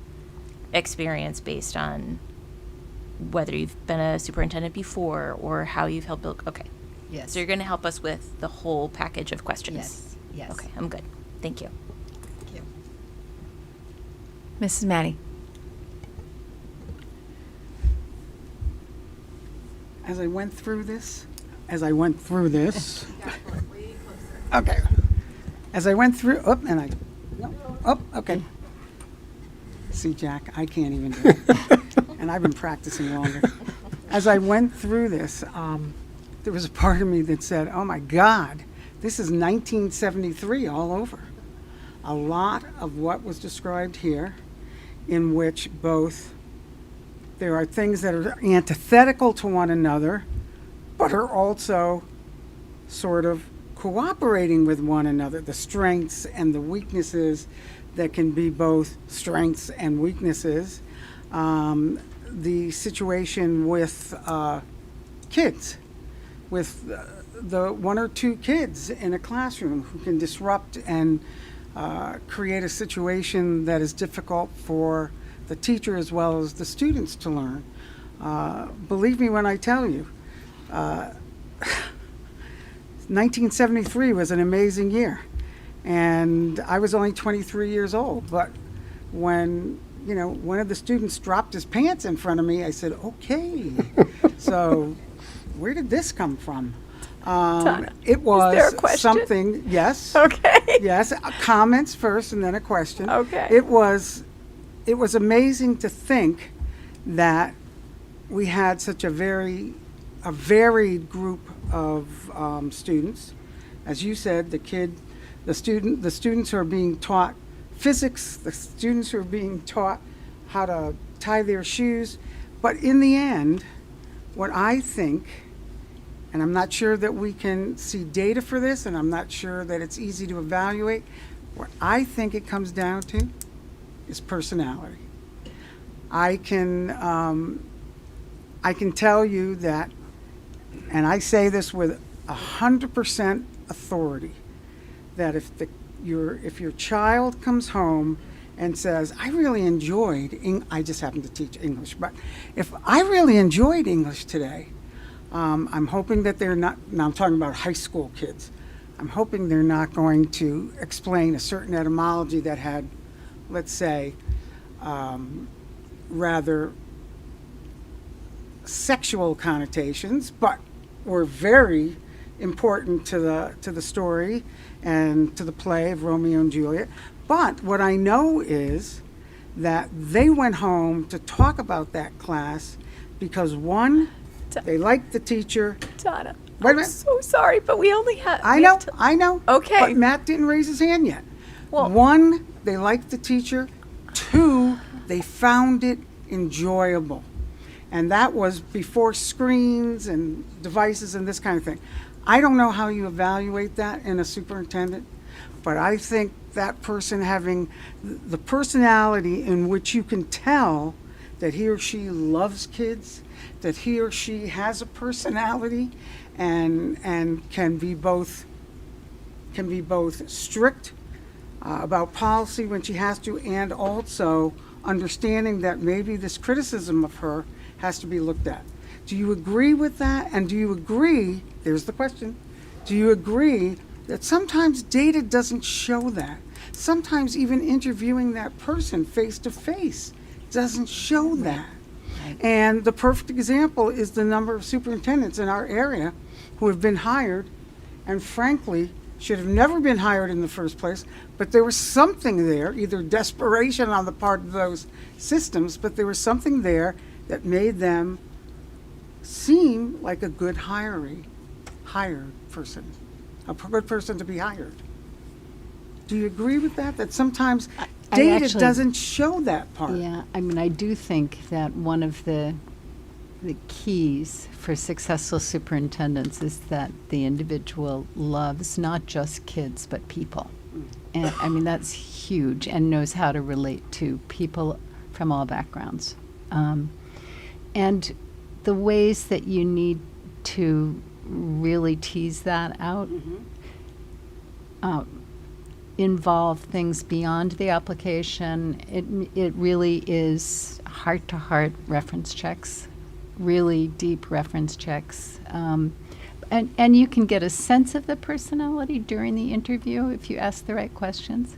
experience based on whether you've been a superintendent before or how you've helped build. Okay.
Yes.
So you're going to help us with the whole package of questions.
Yes. Yes.
Okay, I'm good. Thank you.
Thank you.
Mrs. Maddie.
As I went through this, okay. As I went through, okay. See, Jack, I can't even do it. And I've been practicing longer. As I went through this, there was a part of me that said, oh my God, this is 1973 all over. A lot of what was described here, in which both there are things that are antithetical to one another, but are also sort of cooperating with one another, the strengths and the weaknesses that can be both strengths and weaknesses. The situation with kids, with the one or two kids in a classroom who can disrupt and create a situation that is difficult for the teacher as well as the students to learn. Believe me when I tell you, 1973 was an amazing year. And I was only 23 years old, but when, you know, one of the students dropped his pants in front of me, I said, okay, so where did this come from? It was
there a question?
something, yes.
Okay.
Yes, comments first and then a question.
Okay.
It was amazing to think that we had such a varied group of students. As you said, the students who are being taught physics, the students who are being taught how to tie their shoes. But in the end, what I think, and I'm not sure that we can see data for this, and I'm not sure that it's easy to evaluate, what I think it comes down to is personality. I can tell you that, and I say this with 100% authority, that if your child comes home and says, I really enjoyed, I just happen to teach English, but if I really enjoyed English today, I'm hoping that they're not, now I'm talking about high school kids, I'm hoping they're not going to explain a certain etymology that had, let's say, rather sexual connotations, but were very important to the story and to the play of Romeo and Juliet. But what I know is that they went home to talk about that class because, one, they liked the teacher.
Donna,
Wait a
I'm
minute.
so sorry, but we only have.
I
we
know,
have to-
I know.
Okay.
But Matt didn't raise his hand yet.
Well-
One, they liked the teacher. Two, they found it enjoyable. And that was before screens and devices and this kind of thing. I don't know how you evaluate that in a superintendent, but I think that person having the personality in which you can tell that he or she loves kids, that he or she has a personality and can be both strict about policy when she has to, and also understanding that maybe this criticism of her has to be looked at. Do you agree with that? And do you agree, there's the question, do you agree that sometimes data doesn't show that? Sometimes even interviewing that person face to face doesn't show that. And the perfect example is the number of superintendents in our area who have been hired and frankly should have never been hired in the first place, but there was something there, either desperation on the part of those systems, but there was something there that made them seem like a good hired person, a good person to be hired. Do you agree with that? That sometimes data
actually-
doesn't show that part.
Yeah, I mean, I do think that one of the keys for successful superintendents is that the individual loves not just kids, but people. And I mean, that's huge, and knows how to relate to people from all backgrounds. And the ways that you need to really tease that out involve things beyond the application. It really is heart-to-heart reference checks, really deep reference checks. And you can get a sense of the personality during the interview if you ask the right questions.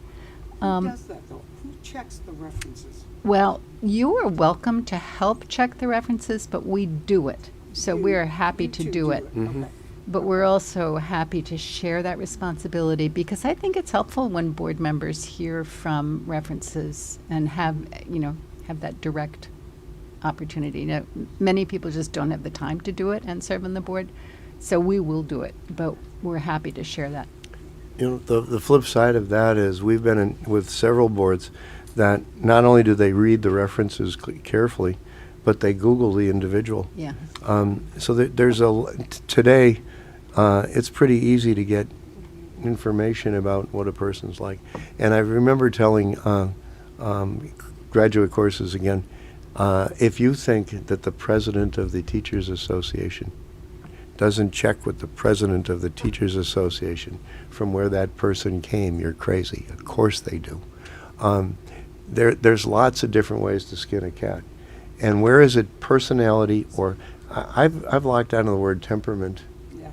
Who does that, though? Who checks the references?
Well, you are welcome to help check the references, but we do it. So we're happy
You
to
two
do it.
Okay.
But we're also happy to share that responsibility because I think it's helpful when board members hear from references and have that direct opportunity. Now, many people just don't have the time to do it and serve on the board, so we will do it, but we're happy to share that.
You know, the flip side of that is we've been in with several boards that not only do they read the references carefully, but they Google the individual.
Yeah.
So there's today, it's pretty easy to get information about what a person's like. And I remember telling graduate courses again, if you think that the president of the Teachers Association doesn't check with the president of the Teachers Association from where that person came, you're crazy. Of course they do. There's lots of different ways to skin a cat. And where is it personality or I've locked on the word temperament.
Yes.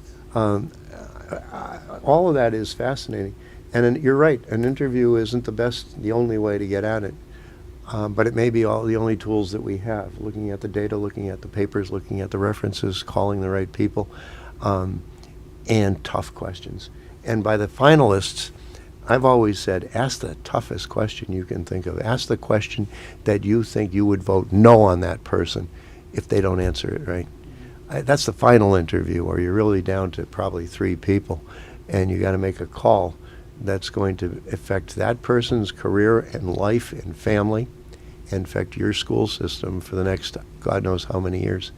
All of that is fascinating. And you're right, an interview isn't the only way to get at it. But it may be all the only tools that we have, looking at the data, looking at the papers, looking at the references, calling the right people, and tough questions. And by the finalists, I've always said, ask the toughest question you can think of. Ask the question that you think you would vote no on that person if they don't answer it right. That's the final interview, where you're really down to probably 3 people, and you got to make a call that's going to affect that person's career and life and family, and affect your school system for the next God knows how many years.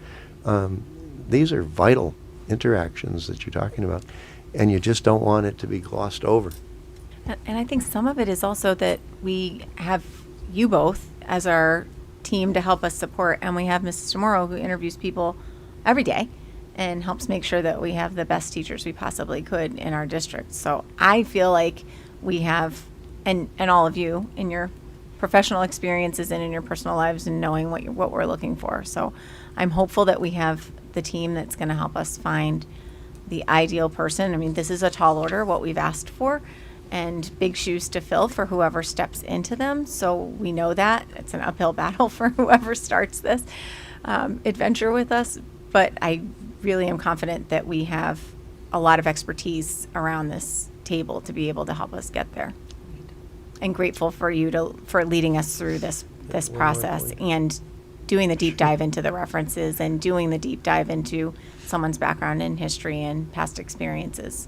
These are vital interactions that you're talking about, and you just don't want it to be glossed over.
And I think some of it is also that we have you both as our team to help us support, and we have Mrs. Demoro, who interviews people every day and helps make sure that we have the best teachers we possibly could in our district. So I feel like we have, and all of you in your professional experiences and in your personal lives and knowing what we're looking for. So I'm hopeful that we have the team that's going to help us find the ideal person. I mean, this is a tall order, what we've asked for, and big shoes to fill for whoever steps into them. So we know that it's an uphill battle for whoever starts this adventure with us. But I really am confident that we have a lot of expertise around this table to be able to help us get there. And grateful for you for leading us through this
One more
process
point.
and doing the deep dive into the references and doing the deep dive into someone's background and history and past experiences.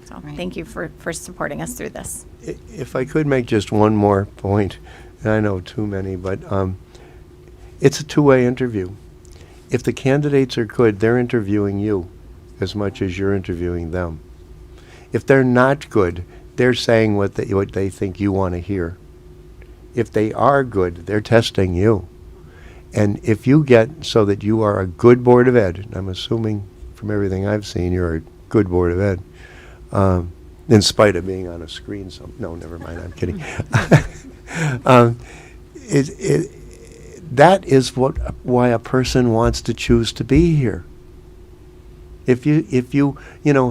So
Right.
thank you for supporting us through this.
If I could make just one more point, and I know too many, but it's a two-way interview. If the candidates are good, they're interviewing you as much as you're interviewing them. If they're not good, they're saying what they think you want to hear. If they are good, they're testing you. And if you get so that you are a good Board of Ed, and I'm assuming from everything I've seen you're a good Board of Ed, in spite of being on a screen. No, never mind, I'm kidding. That is why a person wants to choose to be here. If you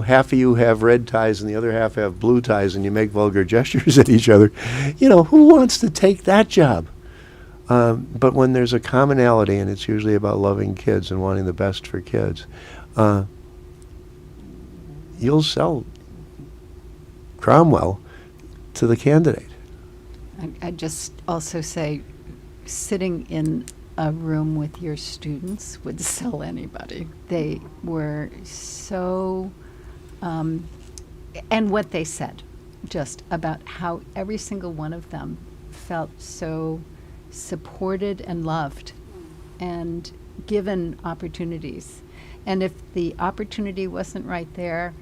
half of you have red ties and the other half have blue ties and you make vulgar gestures at each other, who wants to take that job? But when there's a commonality, and it's usually about loving kids and wanting the best for kids, you'll sell Cromwell to the candidate.
I just also say, sitting in a room with your students would sell anybody. They were so, and what they said, just about how every single one of them felt so supported and loved and given opportunities. And if the opportunity wasn't right there,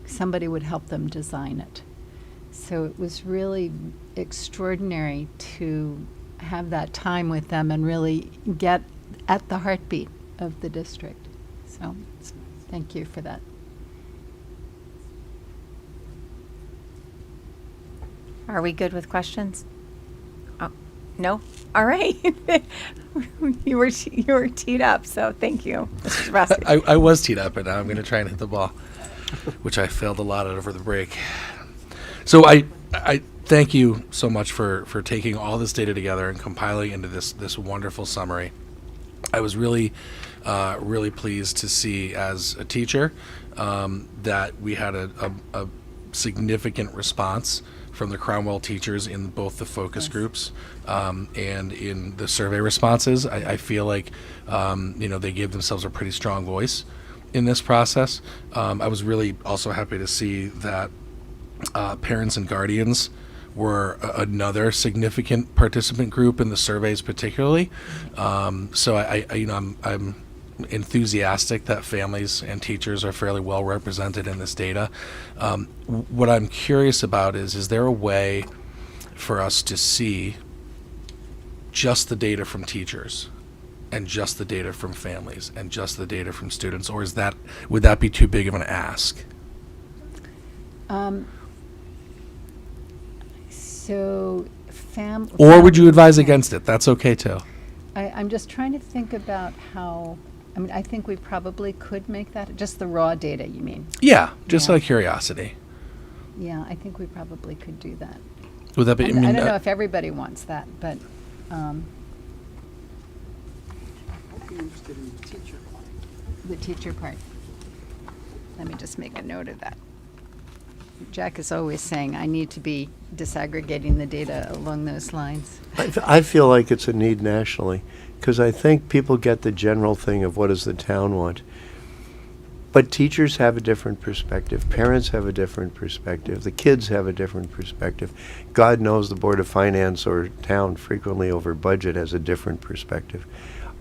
somebody would help them design it. So it was really extraordinary to have that time with them and really get at the heartbeat of the district. So thank you for that.
Are we good with questions? Oh, no? All right. you were teed up, so thank you, Mr. Zabrowski.
I was teed up, and now I'm going to try and hit the ball, which I failed a lot at over the break. So I thank you so much for taking all this data together and compiling into this wonderful summary. I was really pleased to see as a teacher that we had a significant response from the Cromwell teachers in both the focus groups and in the survey responses. I feel like they gave themselves a pretty strong voice in this process. I was really also happy to see that parents and guardians were another significant participant group in the surveys, particularly. So I'm enthusiastic that families and teachers are fairly well represented in this data. What I'm curious about is there a way for us to see just the data from teachers and just the data from families and just the data from students, or would that be too big of an ask? Or would you advise against it? That's okay too.
I'm just trying to think about how, I think we probably could make that, just the raw data, you mean?
Yeah, just
Yeah.
out of curiosity.
Yeah, I think we probably could do that.
Would that be?
I don't know if everybody wants that, but
I'd be interested in the teacher part.
the teacher part. Let me just make a note of that. Jack is always saying, I need to be disaggregating the data along those lines.
I feel like it's a need nationally, because I think people get the general thing of what does the town want. But teachers have a different perspective. Parents have a different perspective. The kids have a different perspective. God knows the Board of Finance or town frequently over budget has a different perspective.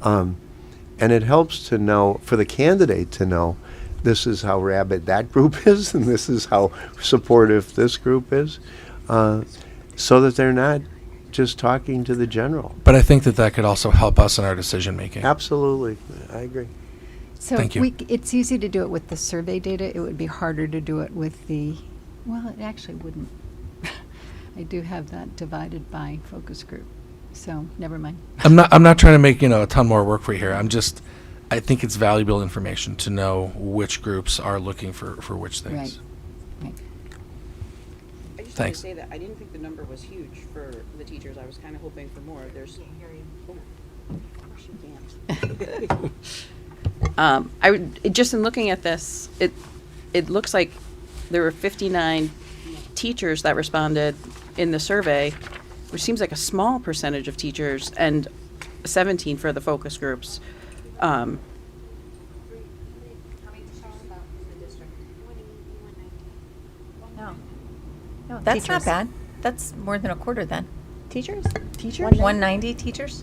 And it helps to know, for the candidate to know, this is how rabid that group is, and this is how supportive this group is, so that they're not just talking to the general.
But I think that could also help us in our decision making.
Absolutely, I agree.
So
Thank you.
it's easy to do it with the survey data. It would be harder to do it with it actually wouldn't. I do have that divided by focus group, so never mind.
I'm not trying to make a ton more work for you here. I think it's valuable information to know which groups are looking for which things.
Right.
I just want
Thanks.
to say that I didn't think the number was huge for the teachers. I was kind of hoping for more. There's. Oh, of course you can't. Just in looking at this, it looks like there were 59 teachers that responded in the survey, which seems like a small percentage of teachers, and 17 for the focus groups.
No, that's not
Teachers.
bad. That's more than a quarter then.
Teachers?
190 teachers?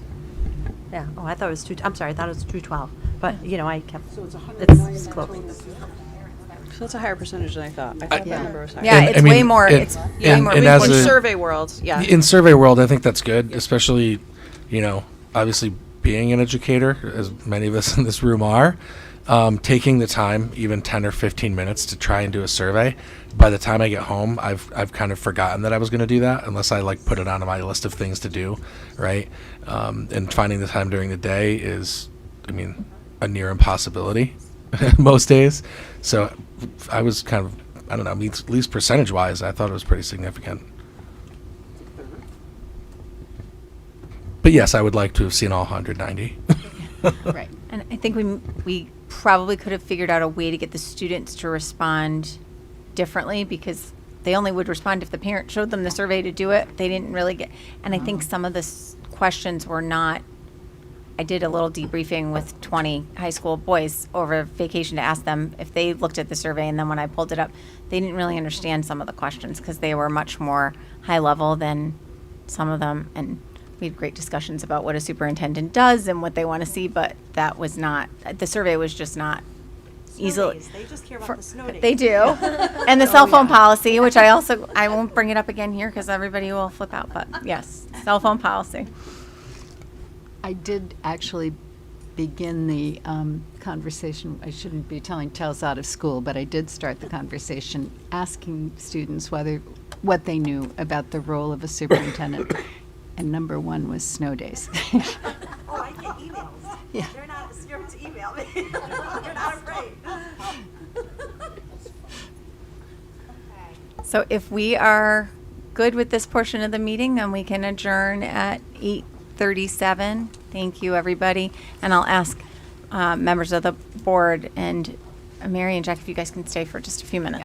Yeah. Oh, I thought it was I'm sorry. I thought it was 212. But I kept.
So it's
It's close.
So it's a higher percentage than I thought. I thought
Yeah.
that number was higher.
Yeah,
And,
it's
I mean,
way more.
and-
It's way
and-
more.
and
we-
as
In
a-
survey world, yeah.
In survey world, I think that's good, especially, obviously being an educator, as many of us in this room are, taking the time, even 10 or 15 minutes to try and do a survey. By the time I get home, I've kind of forgotten that I was going to do that, unless I put it on my list of things to do, right? And finding the time during the day is, a near impossibility most days. So I was kind of, I don't know, at least percentage-wise, I thought it was pretty significant. But yes, I would like to have seen all 190.
Right.
And I think we probably could have figured out a way to get the students to respond differently, because they only would respond if the parent showed them the survey to do it. They didn't really get, and I think some of the questions were not. I did a little debriefing with 20 high school boys over vacation to ask them if they looked at the survey, and then when I pulled it up, they didn't really understand some of the questions because they were much more high level than some of them, and we had great discussions about what a superintendent does and what they want to see, but that was not, the survey was just not easily.
days. They just care about
for-
the snow days.
They do. And the cell phone policy, which I won't bring it up again here because everybody will flip out, but yes, cell phone policy.
I did actually begin the conversation. I shouldn't be telling tales out of school, but I did start the conversation asking students what they knew about the role of a superintendent. And number one was snow days.
Oh, I get emails.
Yeah.
They're not scared to email me. They're not afraid.
So if we are good with this portion of the meeting, then we can adjourn at 8:37. Thank you, everybody. And I'll ask members of the board and Mary and Jack if you guys can stay for just a few minutes.